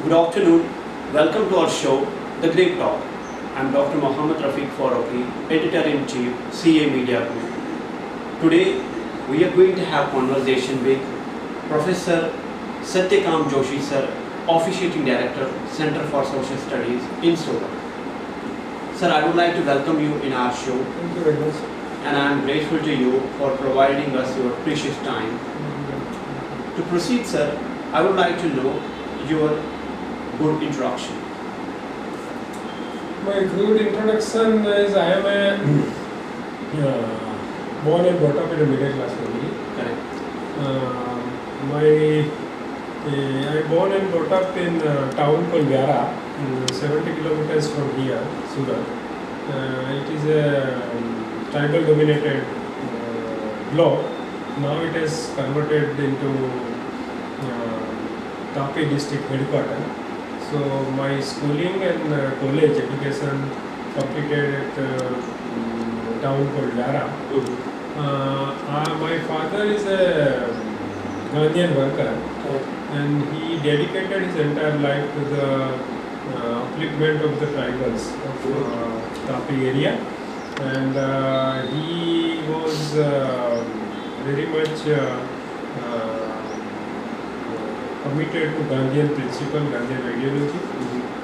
Good afternoon. Welcome to our show, The Great Talk. I'm Dr. Mohammed Rafiq Faruqi, Editor-in-Chief, CA Media Group. Today, we are going to have conversation with Professor Satyamkam Joshi sir, Officiating Director, Center for Social Studies in Surat. Sir, I would like to welcome you in our show. Thank you very much. And I am grateful to you for providing us your precious time. To proceed, sir, I would like to know your good introduction. My good introduction is I am a born and brought up in a middle class family. Correct. I born and brought up in a town called Vyara, 70 kilometers from here, Surat. It is a tribal dominated block. Now it is converted into Tapi district headquarters. So my schooling and college education completed at a town called Vyara. My father is a Ghanaian worker and he dedicated his entire life to the upliftment of the tribals of Tapi area, and he was very much committed to Gandhian principle, Gandhian ideology,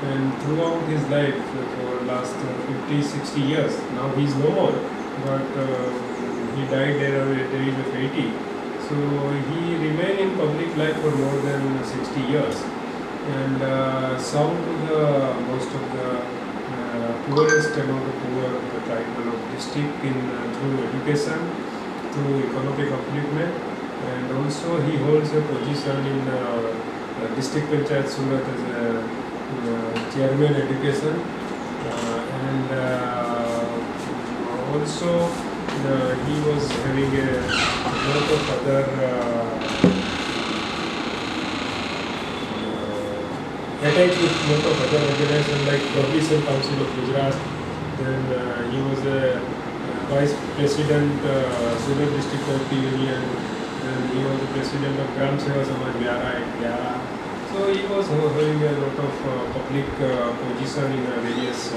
and throughout his life for last 50-60 years, now he is no more, but he died there at the age of 80. So he remained in public life for more than 60 years and served to the most of the poorest among the poor of the tribal of district in through education, through economic upliftment, and also he holds a position in district panchayat Surat as a chairman education, and also he was having a lot of other attached with lot of other organizations like Publishing Council of Gujarat. Then he was a vice president Surat District Cooperative Union, and he was the president of Gram Seva Samaj Vyara. So he was having a lot of public position in various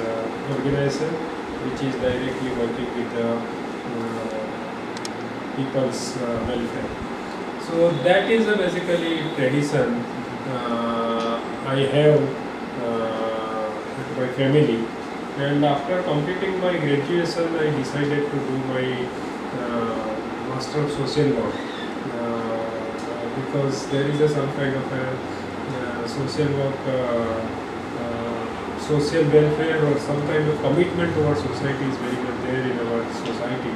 organizations which is directly working with the people's welfare. So that is basically tradition I have with my family. And after completing my graduation, I decided to do my Master of Social Work because there is some kind of a social work, social welfare or some kind of commitment towards society is very much there in our society,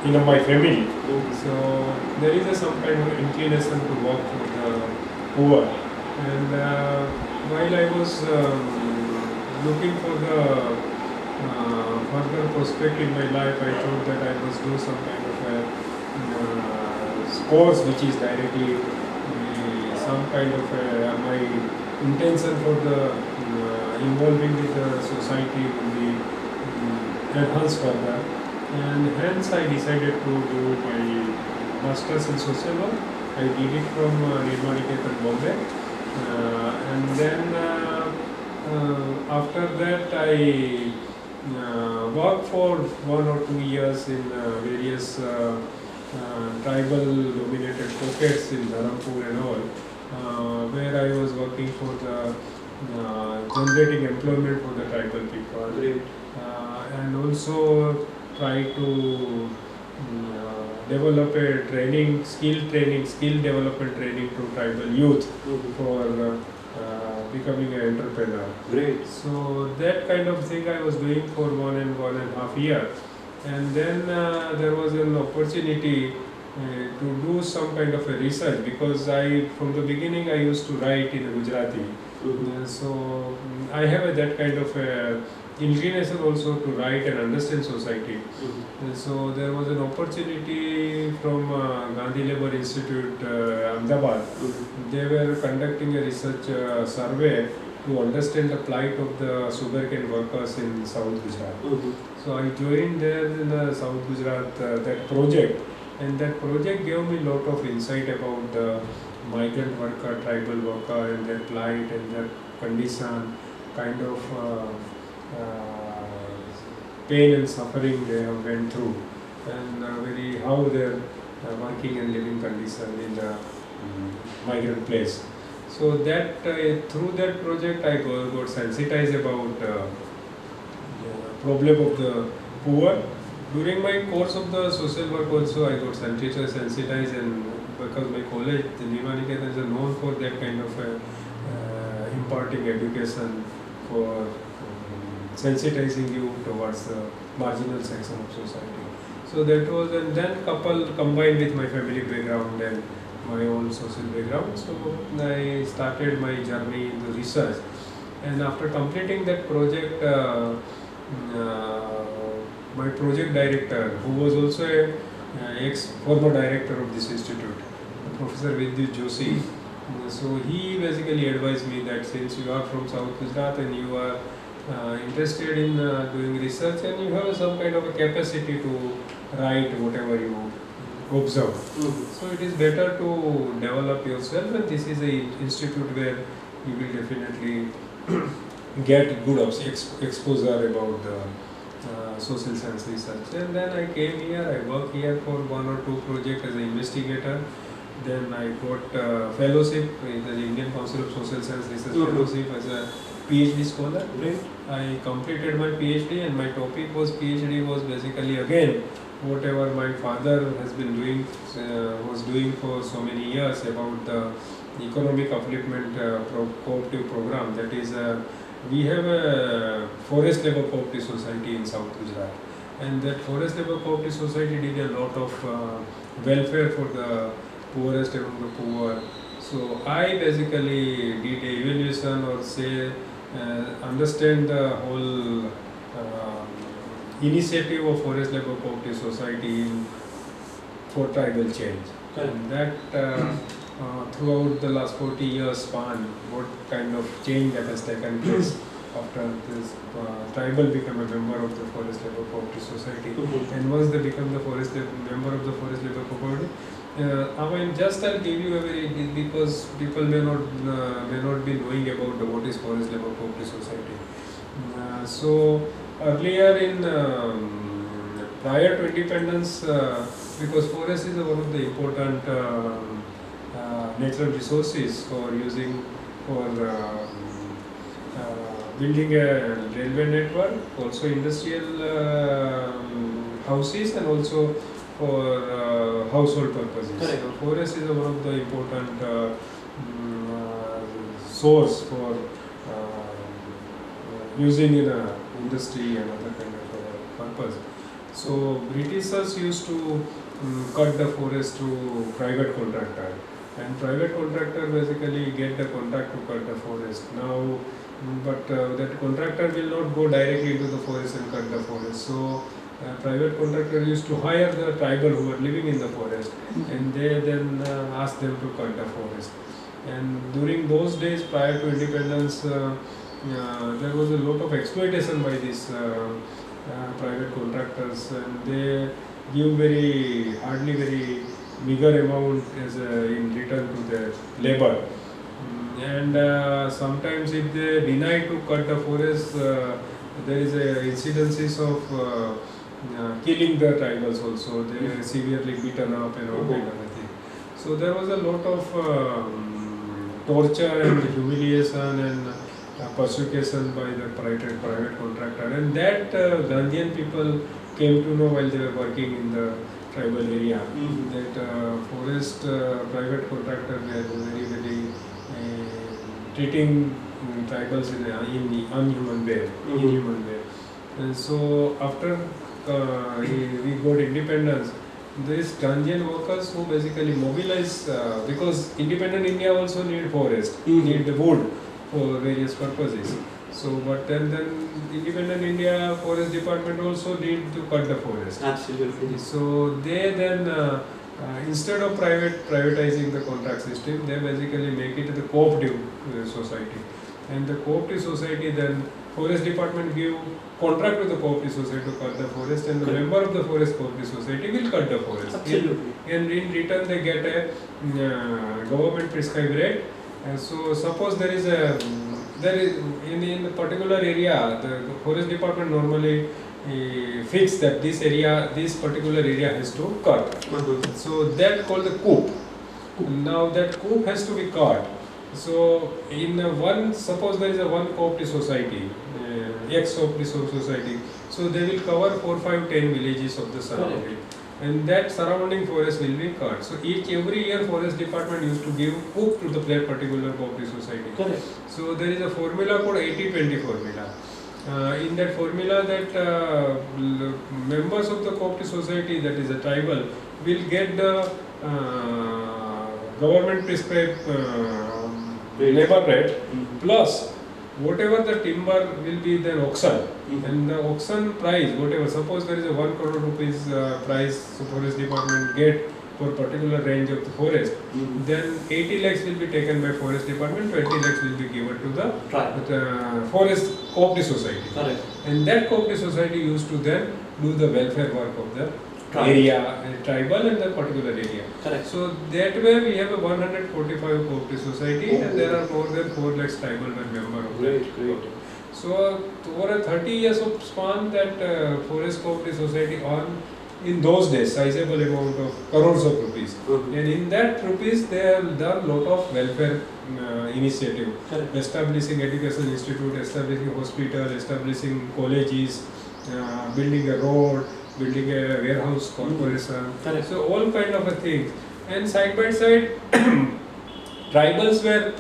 in my family. So there is some kind of inclination to work for the poor. And while I was looking for the further prospect in my life, I thought that I must do some kind of a course which is directly some kind of my intention for the involving with the society will be enhanced further, and hence I decided to do my Masters in Social Work. I did it from Nirmaniketan, Bombay, and then after that I worked for 1 or 2 years in various tribal dominated pockets in Dharampur and all, where I was working for the generating employment for the tribal people, and also try to develop a skill development training to tribal youth for becoming an entrepreneur. Great. So that kind of thing I was doing for 1.5 years. And then there was an opportunity to do some kind of a research because from the beginning I used to write in Gujarati. So I have that kind of inclination also to write and understand society. So there was an opportunity from Gandhi Labour Institute, Ahmedabad. They were conducting a research survey to understand the plight of the sugarcane workers in South Gujarat. So I joined there in the South Gujarat that project, and that project gave me a lot of insight about the migrant worker, tribal worker, and their plight and their condition, kind of pain and suffering they have went through, and very how their working and living condition in the migrant place. So that through that project I got sensitized about problem of the poor. During my course of the social work also I got sensitized, and because my college, the Nivaniketan, is known for that kind of imparting education for sensitizing you towards the marginal section of society. So that was, and then couple combined with my family background and my own social background. So I started my journey in the research, and after completing that project, my project director, who was also a former director of this institute, Professor Joshi, so he basically advised me that since you are from South Gujarat and you are interested in doing research and you have some kind of a capacity to write whatever you observe, so it is better to develop yourself, and this is a institute where you will definitely get good exposure about the social science research. And then I came here, I worked here for 1 or 2 projects as an investigator. Then I got fellowship in the Indian Council of Social Science Research Fellowship as a PhD scholar. Great. I completed my PhD, and my topic was basically again whatever my father has been doing, was doing for so many years about the economic upliftment cooperative program. That is, we have a forest labor cooperative society in South Gujarat, and that forest labor cooperative society did a lot of welfare for the poorest among the poor. So I basically did a evaluation, or say understand the whole initiative of forest labor cooperative society for tribal change. Correct. And that throughout the last 40 years span, what kind of change that has taken place after this tribal become a member of the forest labor cooperative society. And once they become the member of the forest labor cooperative, I'll give you a very, because people may not be knowing about what is forest labor cooperative society. So earlier in prior to independence, because forest is one of the important natural resources for using for building a railway network, also industrial houses, and also for household purposes. Correct. So forest is one of the important source for using in a industry and other kind of purpose. So Britishers used to cut the forest to private contractor, and private contractor basically get the contract to cut the forest. Now, but that contractor will not go directly into the forest and cut the forest. So private contractor used to hire the tribal who are living in the forest, and they then ask them to cut the forest. And during those days prior to independence, there was a lot of exploitation by these private contractors, and they give hardly very meager amount as in return to their labor. And sometimes if they deny to cut the forest, there is incidences of killing the tribals also. They are severely beaten up and all kind of a thing. So there was a lot of torture and humiliation and persecution by the private contractor, and that Gandhian people came to know while they were working in the tribal area, that forest private contractor were very treating tribals in an inhuman way. And so after we got independence, these Gandhian workers who basically mobilized, because independent India also need forest, need the wood for various purposes. So, but then independent India Forest Department also need to cut the forest. Absolutely. So they then instead of privatizing the contract system, they basically make it the cooperative society, and the cooperative society then forest department give contract to the cooperative society to cut the forest, and the Correct. member of the forest cooperative society will cut the forest. Absolutely. And in return they get a government prescribed rate. So suppose there is in a particular area, the forest department normally fix that this particular area has to cut. So that called the coop. Now that coop has to be cut. So in suppose there is a one cooperative society, ex cooperative society. So they will cover 4, 5, 10 villages of the surrounding. And that surrounding forest will be cut. So every year forest department used to give coop to the particular cooperative society. Correct. So there is a formula called 80-20 formula. In that formula, that members of the cooperative society, that is a tribal, will get the government prescribed labor rate plus whatever the timber will be then auction. And the auction price, whatever, suppose there is a 1 crore rupees price so forest department get for particular range of the forest, then 80 lakhs will be taken by forest department, 20 lakhs will be given to the forest cooperative society. Correct. And that cooperative society used to then do the welfare work of the area, tribal and the particular area. Correct. So that way we have a 145 cooperative society and there are more than 4 lakhs tribal member of that. Great. So over a 30 years of span, that forest cooperative society on in those days sizable amount of crores of rupees, and in that rupees they have done lot of welfare initiative. Correct. Establishing education institute, establishing hospital, establishing colleges, building a road, building a warehouse corporation. Correct. So all kind of a things. And side by side tribals were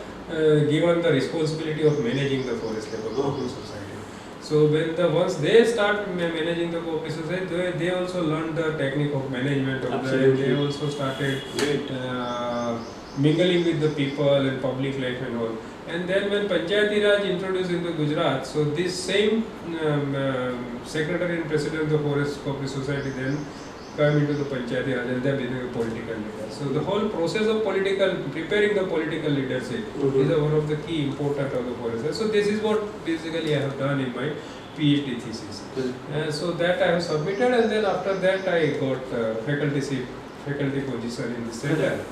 given the responsibility of managing the forest level cooperative society. So when once they start managing the cooperative society, they also learned the technique of management of that. They also started mingling with the people and public life and all. And then when Panchayati Raj introduced into Gujarat, so this same secretary and president of the Forest Cooperative Society then come into the Panchayati Raj and they became a political leader. So the whole process of preparing the political leadership is one of the key important of the forest. So this is what basically I have done in my PhD thesis. So that I have submitted, and then after that I got faculty position in the center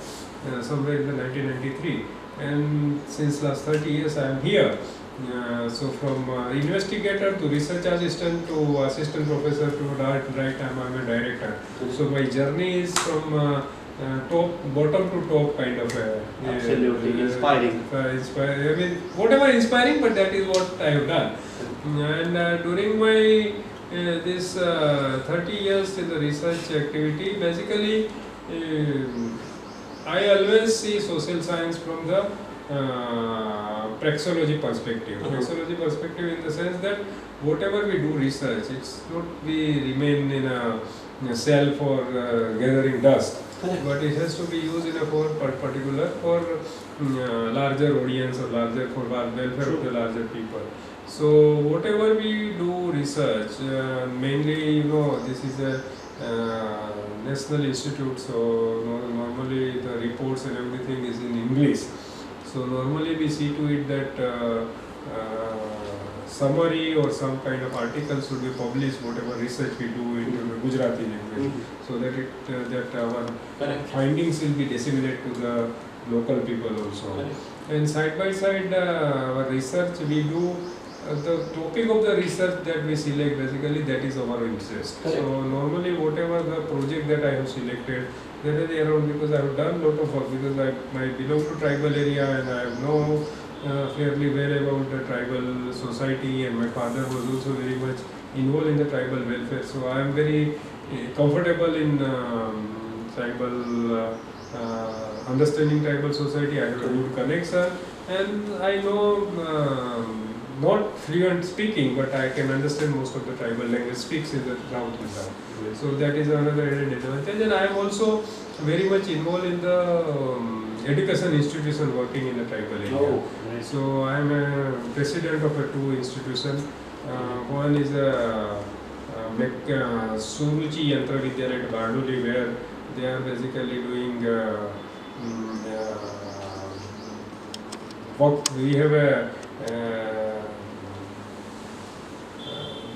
somewhere in the 1993. And since last 30 years I am here. So from investigator to research assistant to assistant professor to right time I am a director. So my journey is from bottom to top kind of absolutely inspiring. I mean, whatever inspiring, but that is what I have done. And during my this 30 years in the research activity, basically I always see social science from the praxeology perspective. Praxeology perspective in the sense that whatever we do research, it's not we remain in a cell for gathering dust, but it has to be used in a particular for larger audience or larger for welfare of the larger people. So whatever we do research, mainly this is a national institute, so normally the reports and everything is in English. So normally we see to it that summary or some kind of article should be published, whatever research we do in the Gujarati language, so that our findings will be disseminated to the local people also. And side by side our research we do. The topic of the research that we select, basically that is our interest. So normally whatever the project that I have selected, that is around, because I have done lot of work, because I belong to tribal area and I know fairly well about the tribal society, and my father was also very much involved in the tribal welfare. So I am very comfortable in tribal understanding tribal society. I have a good connection, and I know not fluent speaking, but I can understand most of the tribal language speaks in the ground Gujarat. So that is another added advantage. And I am also very much involved in the education institution working in the tribal area. So I am a president of a 2 institutions. One is a Suruchi Yantra Vidyalaya at Bardoli, where they are basically doing work. We have a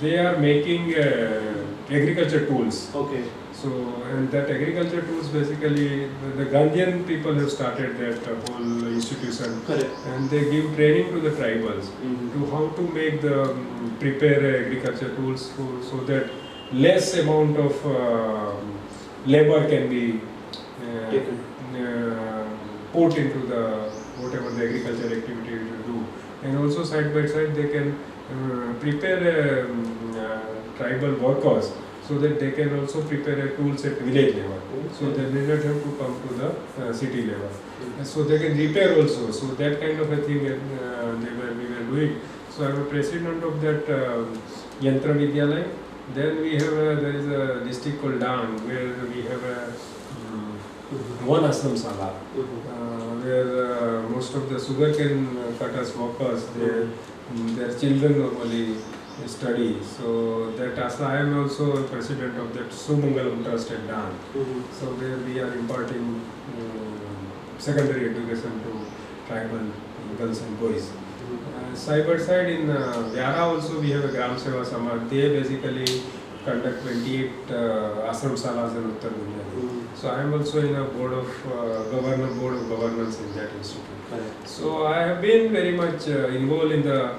they are making agriculture tools. Okay. So, and that agriculture tools basically, the Gandhian people have started that whole institution. Correct. And they give training to the tribals Mm-hmm. to how to make the prepare agriculture tools so that less amount of labor can be Taken. put into the whatever the agriculture activity to do. And also side by side they can prepare tribal workers so that they can also prepare tools at village level. So they may not have to come to the city level. So they can repair also. So that kind of a thing we were doing. So I am a president of that Yantra Vidyalaya. Then we have there is a district called Dang where we have a one ashram sala where most of the sugarcane cutters workers their children normally study. So that ashram, I am also a president of that Sumangalam Trust at Dang. So where we are imparting secondary education to tribal girls and boys. Side by side in Vyara also we have a Gram Seva Samaj. They basically conduct 28 ashram salas in Uttar India. So I am also in a board of governance in that institute. So I have been very much involved in the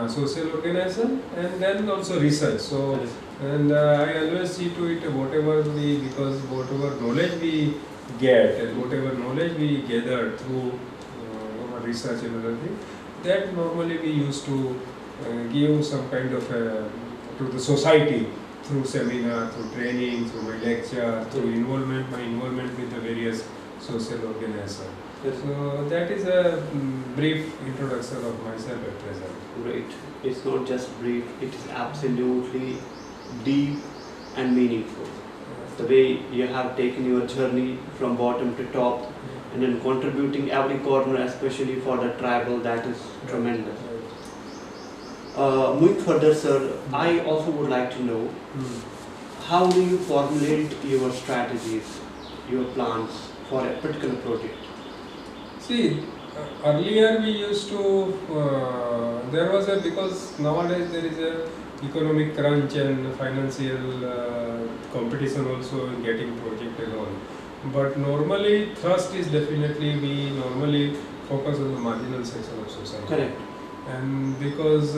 social organization and then also research. So and I always see to it because whatever knowledge we get and whatever knowledge we gather through our research and other things, that normally we used to give some kind of to the society through seminar, through training, through my lecture, through my involvement with the various social organizations. So that is a brief introduction of myself at present. Great. It's not just brief, it is absolutely deep and meaningful. The way you have taken your journey from bottom to top and then contributing every corner, especially for the tribal, that is tremendous. Moving further, sir, I also would like to know how do you formulate your strategies, your plans for a particular project? See, earlier we used to, there was because nowadays there is a economic crunch and financial competition also in getting project and all. But normally thrust is definitely, we normally focus on the marginal section of society. Correct. And because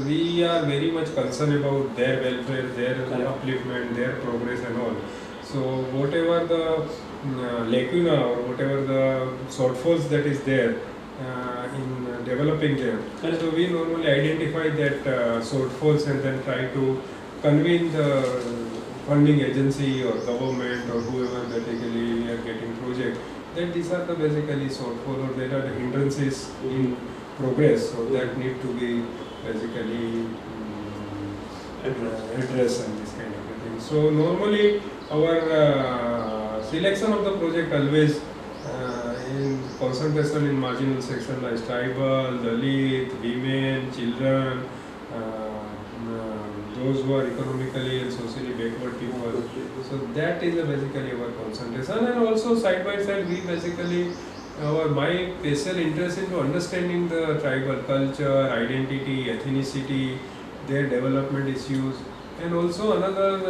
we are very much concerned about their welfare, their upliftment, their progress and all. So whatever the lacuna or whatever the shortfalls that is there in developing them, so we normally identify that shortfalls and then try to convene the funding agency or government or whoever basically we are getting project, that these are the basically shortfall or there are the hindrances in progress, so that need to be basically addressed and this kind of a thing. So normally our selection of the project always in concentration in marginal section like tribal, Dalit, women, children, those who are economically and socially backward people. So that is basically our concentration, and also side by side we basically my special interest into understanding the tribal culture, identity, ethnicity, their development issues, and also another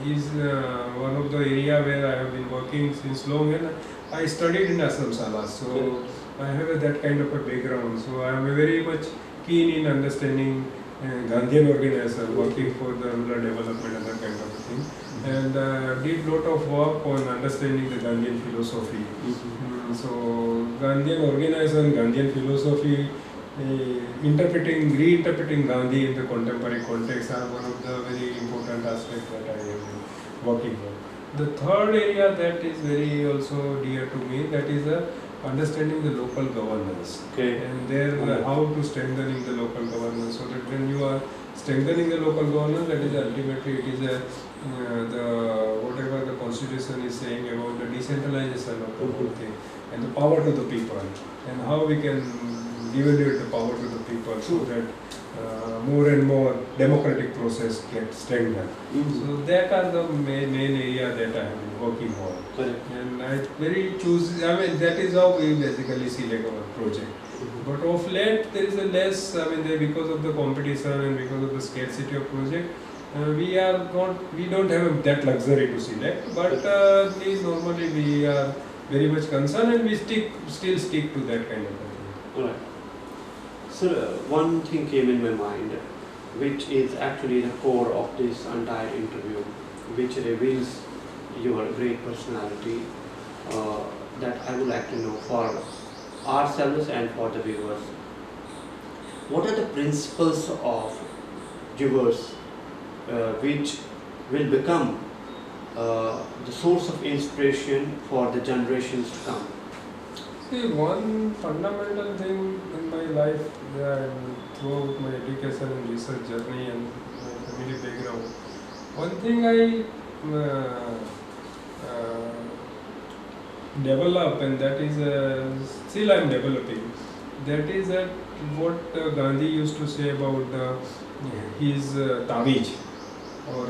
is one of the area where I have been working since long, and I studied in ashram salas, so I have that kind of a background. So I am very much keen in understanding Gandhian organization, working for the rural development and that kind of a thing, and did lot of work on understanding the Gandhian philosophy. So Gandhian organization, Gandhian philosophy, reinterpreting Gandhi in the contemporary context are one of the very important aspects that I am working on. The third area that is very also dear to me, that is understanding the local governance, and there how to strengthening the local governance, so that when you are strengthening the local governance, that is ultimately it is the whatever the constitution is saying about the decentralization of the whole thing and the power to the people, and how we can given the power to the people so that more and more democratic process gets strengthened. So that are the main area that I am working on. Correct. And I that is how we basically select our project. But of late there is a less, because of the competition and because of the scarcity of project, we don't have that luxury to select, but normally we are very much concerned and we still stick to that kind of a thing. Alright. So one thing came in my mind, which is actually the core of this entire interview, which reveals your great personality, that I would like to know for ourselves and for the viewers. What are the principles of yours which will become the source of inspiration for the generations to come? See, one fundamental thing in my life, and throughout my education and research journey and my family background, one thing I develop, and that is still I am developing, that is that what Gandhi used to say about his taweez, or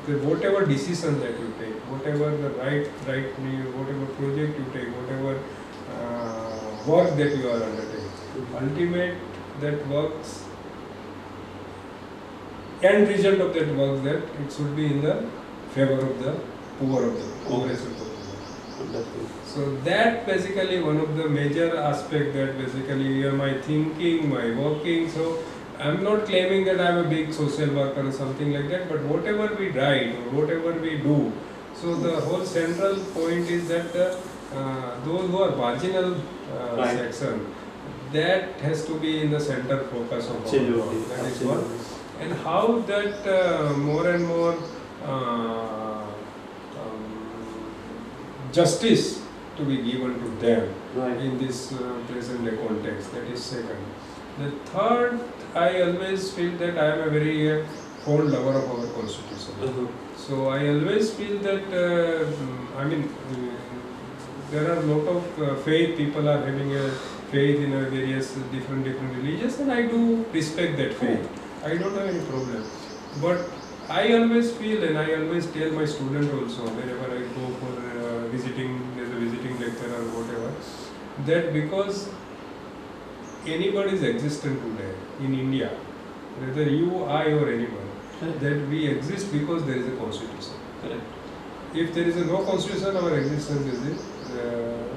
the whatever decision that you take, whatever the right whatever project you take, whatever work that you are undertaking, ultimate that works, end result of that work, that it should be in the favor of the poor of the progress of the poor. So that basically one of the major aspect that basically my thinking, my working. So I'm not claiming that I'm a big social worker or something like that, but whatever we write or whatever we do, so the whole central point is that those who are marginal section, that has to be in the center focus of our work. That is one. And how that more and more justice to be given to them in this present day context. That is second. The third, I always feel that I am a very fond lover of our constitution. So I always feel that there are a lot of faith, people are having a faith in various different religions, and I do respect that faith. I don't have any problem. But I always feel, and I always tell my student also, whenever I go for visiting, as a visiting lecturer or whatever, that because anybody is existent today in India, whether you, I or anyone, that we exist because there is a constitution. Correct. If there is no constitution, our existence is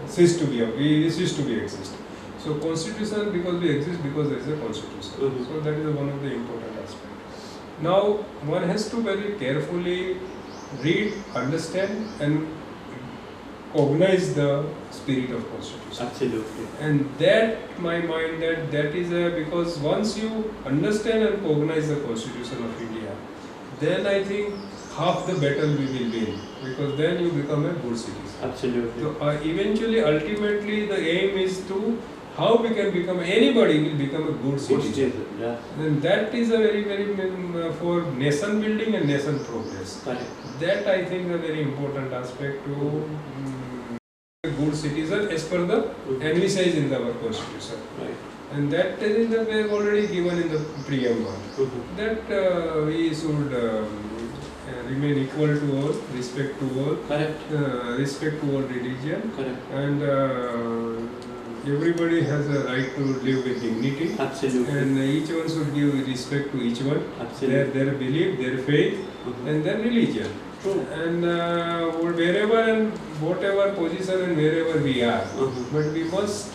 cease to be, we cease to be exist. So constitution, because we exist because there is a constitution. So that is one of the important aspects. Now one has to very carefully read, understand and cognize the spirit of constitution. Absolutely. And that, my mind, that is because once you understand and cognize the constitution of India, then I think half the battle we will win, because then you become a good citizen. Absolutely. So eventually, ultimately, the aim is to how we can become, anybody will become a good citizen. Yeah. And that is a very, for nation building and nation progress. Correct. That I think is a very important aspect to a good citizen as per the envisaged in our constitution. Right. And that is already given in the preamble. That we should remain equal to all, respect to all, respect to all religion, and everybody has a right to live with dignity. Absolutely. And each one should give respect to each one. Absolutely. Their belief, their faith, and their religion. True. And wherever and whatever position and wherever we are, but we must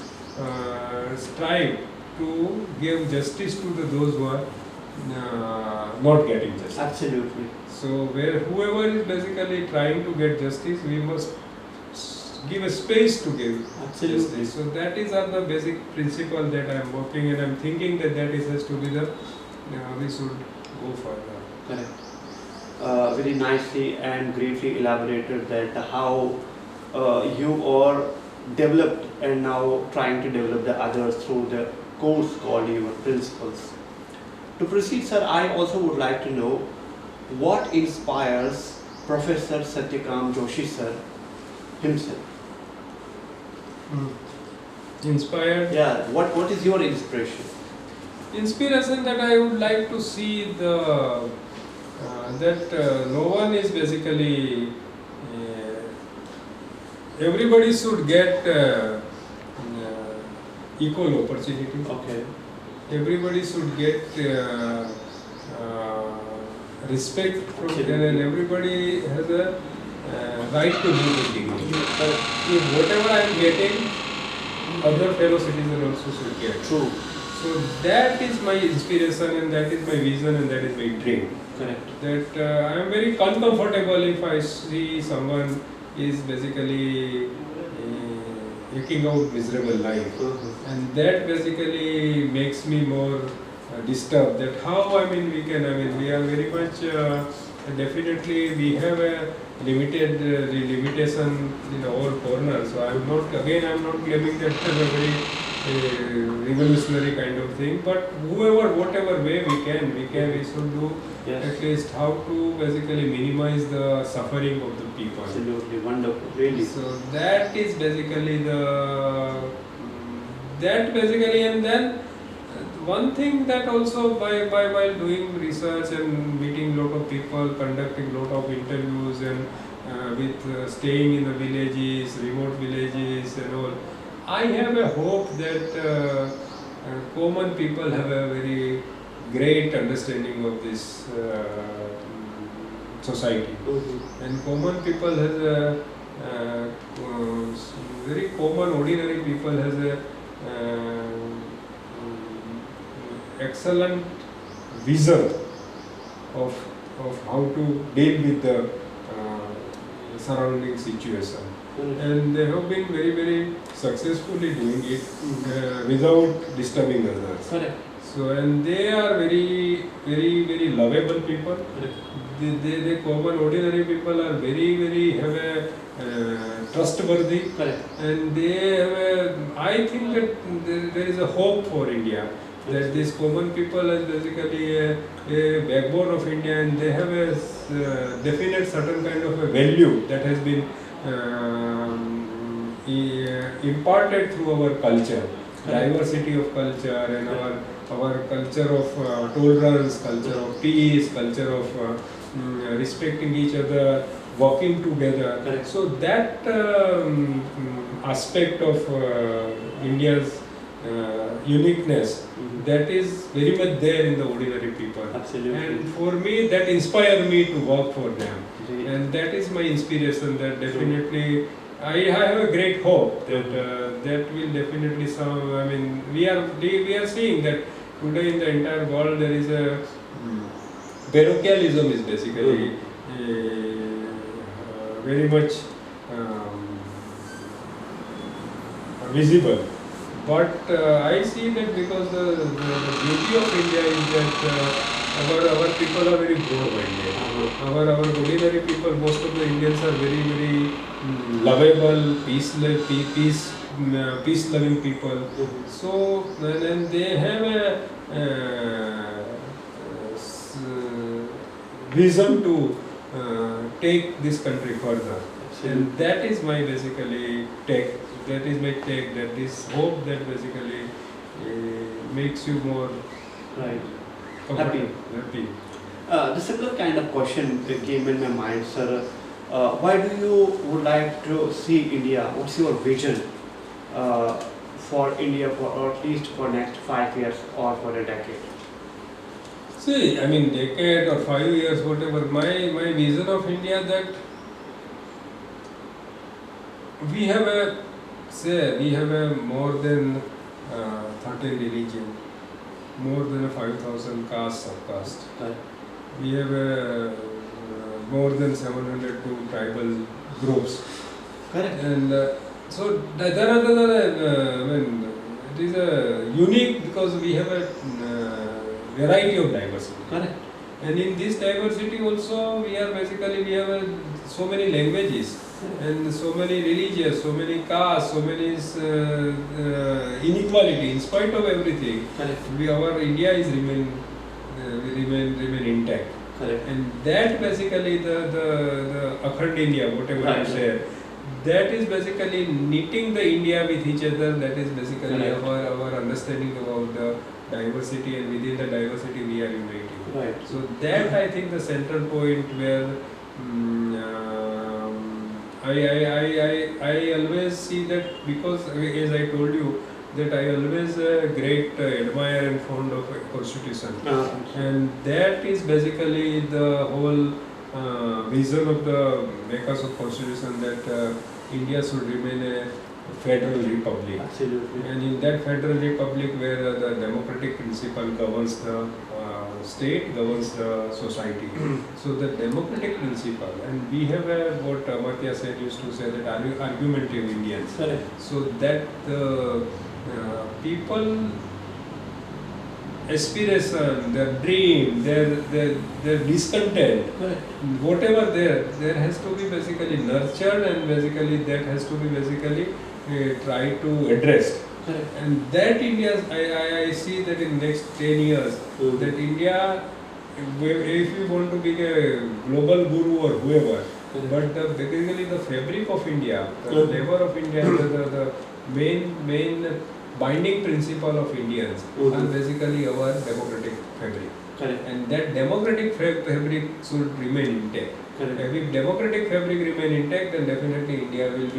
strive to give justice to those who are not getting justice. Absolutely. So whoever is basically trying to get justice, we must give a space to give justice. So that is the basic principle that I am working, and I am thinking that has to be the we should go further. Correct. Very nicely and greatly elaborated that how you are developed and now trying to develop the others through the course called your principles. To proceed, sir, I also would like to know what inspires Professor Satyamkam Joshi sir himself. Inspired? Yeah, what is your inspiration? Inspiration that I would like to see that no one is basically everybody should get equal opportunity. Okay. Everybody should get respect from them, and everybody has a right to live with dignity. If whatever I am getting, other fellow citizens also should get. True. So that is my inspiration, and that is my vision, and that is my dream. Correct. That I am very uncomfortable if I see someone is basically eking out miserable life, and that basically makes me more disturbed. That how we are very much definitely we have a limited limitation in all corners. So I am not claiming that as a very revolutionary kind of thing, but whatever way we should do. Yes. At least how to basically minimize the suffering of the people. Absolutely wonderful, really. So that is basically and then one thing that also while doing research and meeting lot of people, conducting lot of interviews and with staying in the villages, remote villages and all, I have a hope that common people have a very great understanding of this society. And common people has a very common ordinary people has a excellent vision of how to deal with the surrounding situation. And they have been very successfully doing it without disturbing others. Correct. So, and they are very lovable people. The common ordinary people are very have a trustworthy. Correct. And they have I think that there is a hope for India. That these common people are basically a backbone of India, and they have a definite certain kind of a value that has been imparted through our culture, diversity of culture, and our culture of tolerance, culture of peace, culture of respecting each other, working together. Correct. So that aspect of India's uniqueness, that is very much there in the ordinary people. Absolutely. And for me, that inspired me to work for them. Great. And that is my inspiration. That definitely, I have a great hope that that will definitely some. I mean, we are seeing that today in the entire world there is a parochialism is basically very much visible. But I see that because the beauty of India is that our people are very broad-minded. Our ordinary people, most of the Indians are very lovable, peace-loving people. So and they have a vision to take this country further. And that is my basically take. That is my take. That is hope that basically makes you more happy. The similar kind of question came in my mind, sir. Why do you would like to see India? What's your vision for India, or at least for next 5 years or for a decade? See, I mean, decade or 5 years, whatever. My vision of India that we have a more than 13 religion, more than 5,000 castes, subcaste. Right. We have more than 702 tribal groups. Correct. And so there are it is a unique because we have a variety of diversity. Correct. And in this diversity also we have so many languages and so many religions, so many castes, so many inequality. In spite of everything, correct, our India is remain intact. Correct. And that basically the Akhand India, whatever right, you say, that is basically knitting the India with each other. That is basically Correct. our understanding about the diversity, and within the diversity we are uniting. Right. So that I think the central point where I always see that, because as I told you that I always great admire and fond of constitution, and that is basically the whole vision of the makers of constitution, that India should remain a federal republic. Absolutely. And in that federal republic where the democratic principle governs the state, governs the society. So the democratic principle, and we have what Amartya Sen used to say, that argumentative Indians. Correct. So that the people aspiration, their dream, their discontent, Correct. whatever there has to be basically nurtured, and basically that has to be basically try to address. Correct. And that India, I see that in next 10 years, that India, if you want to be a global guru or whoever, but basically the fabric of India, the flavor of India, the main binding principle of Indians are basically our democratic fabric. Correct. And that democratic fabric should remain intact. Correct. If democratic fabric remain intact, then definitely India will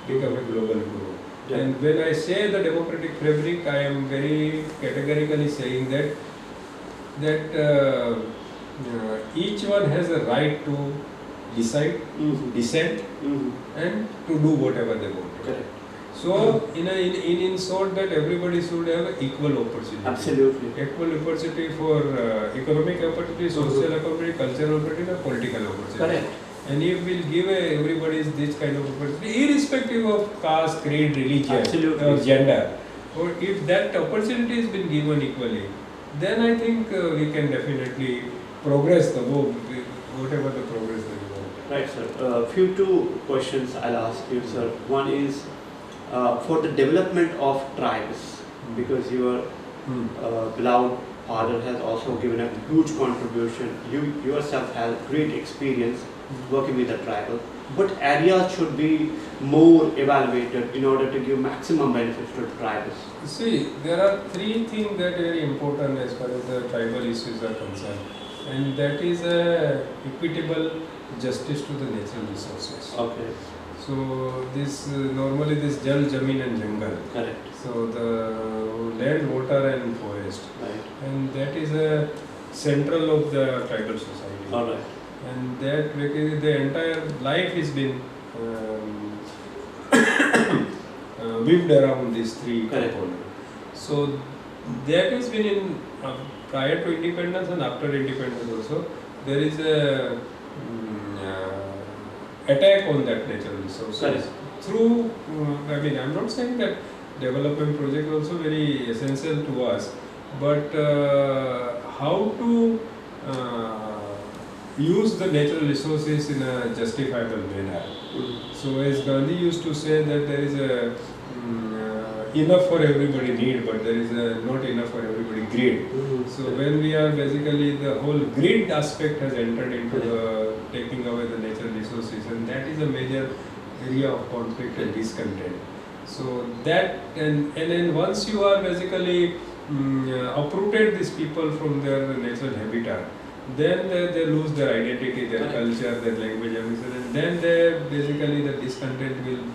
become a global guru. Yeah. And when I say the democratic fabric, I am very categorically saying that each one has a right to decide, dissent, and to do whatever they want. Correct. So, in short, that everybody should have equal opportunity. Absolutely. Equal opportunity for economic opportunity, social opportunity, cultural opportunity, and political opportunity. Correct. And if we'll give everybody this kind of opportunity, irrespective of caste, creed, religion, Absolutely. or gender, or if that opportunity has been given equally, then I think we can definitely progress whatever the progress that we want. Right, sir. Two questions I'll ask you, sir. One is for the development of tribes, because your beloved father has also given a huge contribution. You yourself have great experience working with the tribal. What areas should be more evaluated in order to give maximum benefits to tribals? See, there are three things that are very important as far as the tribal issues are concerned, and that is equitable justice to the natural resources. Okay. So this normally this jal, jamin and jungle. Correct. So the land, water and forest, Right. and that is a central of the tribal society. All right. And that because the entire life has been weaved around these three Correct. components. So that has been in prior to independence and after independence also. There is a attack on that natural resources. Correct. Through, I mean, I'm not saying that development project also very essential to us, but how to use the natural resources in a justifiable manner. So as Gandhi used to say that there is a enough for everybody need, but there is not enough for everybody greed. So when we are basically the whole greed aspect has entered into the taking away the natural resources, and that is a major area of conflict and discontent. So that and then once you are basically uprooted these people from their natural habitat, then they lose their identity, their culture, their language, and then they basically the discontent will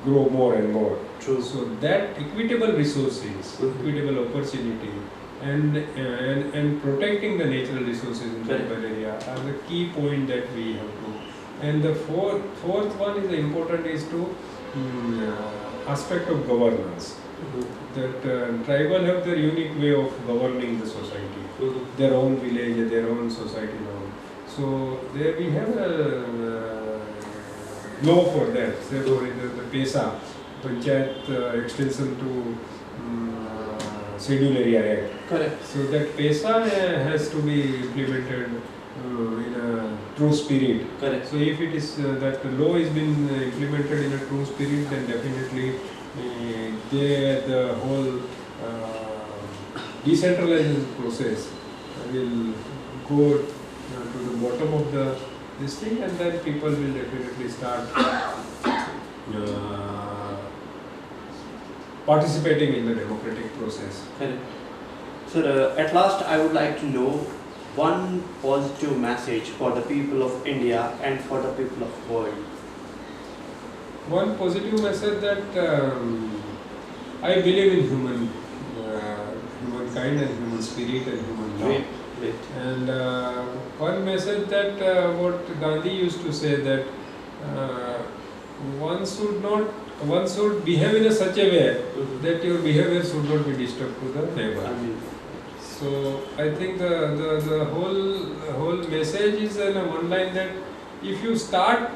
grow more and more. True. So that equitable resources, equitable opportunity, and protecting the natural resources in the urban area are the key point that we have to. And the fourth one is important is to aspect of governance. That tribal have their unique way of governing the society, their own village, their own society now. So there we have a law for that. Say for the PESA, Panchayat extension to Schedule Area Act. Correct. So that PESA has to be implemented in a true spirit. Correct. So if it is that the law is been implemented in a true spirit, then definitely the whole decentralization process will go to the bottom of the this thing, and then people will definitely start participating in the democratic process. Correct. Sir, at last I would like to know one positive message for the people of India and for the people of the world. One positive message that I believe in humankind and human spirit and human love. Great, great. And one message that what Gandhi used to say, that one should behave in such a way that your behavior should not be disturbed to the neighbor. So I think the whole message is in a one line, that if you start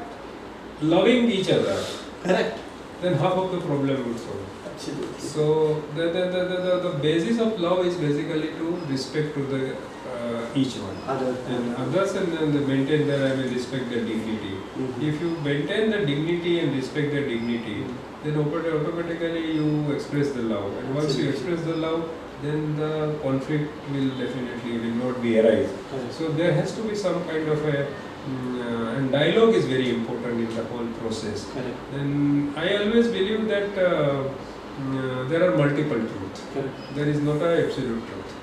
loving each other, Correct. then half of the problem would solve. Absolutely. So the basis of love is basically to respect to the each one and others, and then they maintain their respect their dignity. If you maintain the dignity and respect their dignity, then automatically you express the love, and once you express the love, then the conflict will not be arise. So there has to be some kind of a and dialogue is very important in the whole process. Correct. And I always believe that there are multiple truths. There is not an absolute truth.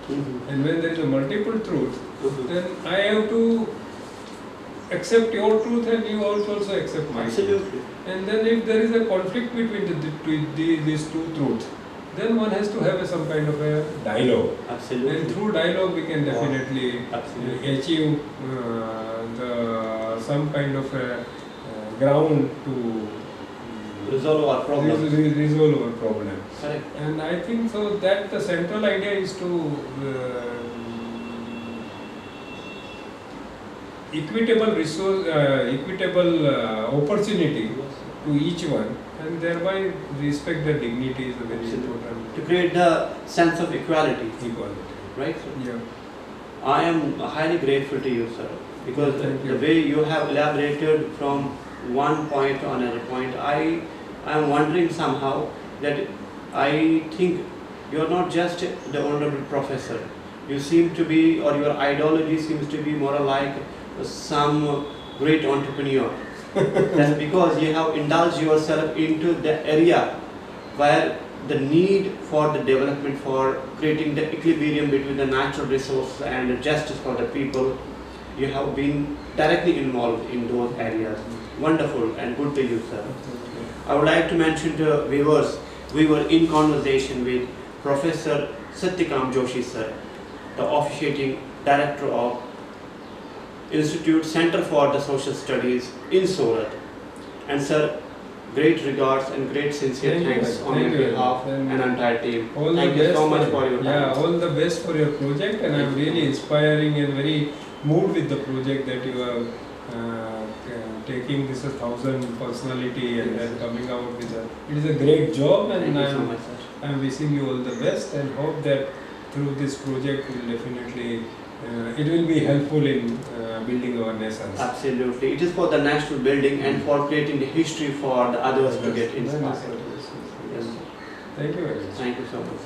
And when there is a multiple truth, then I have to accept your truth and you also accept my truth. And then if there is a conflict between these two truths, then one has to have some kind of a dialogue. Absolutely. And through dialogue we can definitely achieve some kind of a ground to resolve our problem. Correct. And I think so that the central idea is to equitable opportunity to each one, and thereby respect the dignity is a very important. To create the sense of equality. Right? Yeah. I am highly grateful to you, sir, because the way you have elaborated from one point to another point, I am wondering somehow that I think you are not just the honorable professor. You seem to be, or your ideology seems to be more like some great entrepreneur. That's because you have indulged yourself into the area where the need for the development, for creating the equilibrium between the natural resource and the justice for the people, you have been directly involved in those areas. Wonderful and good to you, sir. I would like to mention to viewers, we were in conversation with Professor Satyamkam Joshi, sir, the officiating director of Institute Center for the Social Studies in Surat. And sir, great regards and great sincere thanks on your behalf and entire team. Thank you so much for your time. Yeah, all the best for your project, and I'm really inspiring and very moved with the project that you are taking this 1,000 personality and coming out with it is a great job, and I'm wishing you all the best and hope that through this project will definitely it will be helpful in building our nations. Absolutely. It is for the national building and for creating the history for the others to get inspired. Yes. Thank you very much. Thank you so much.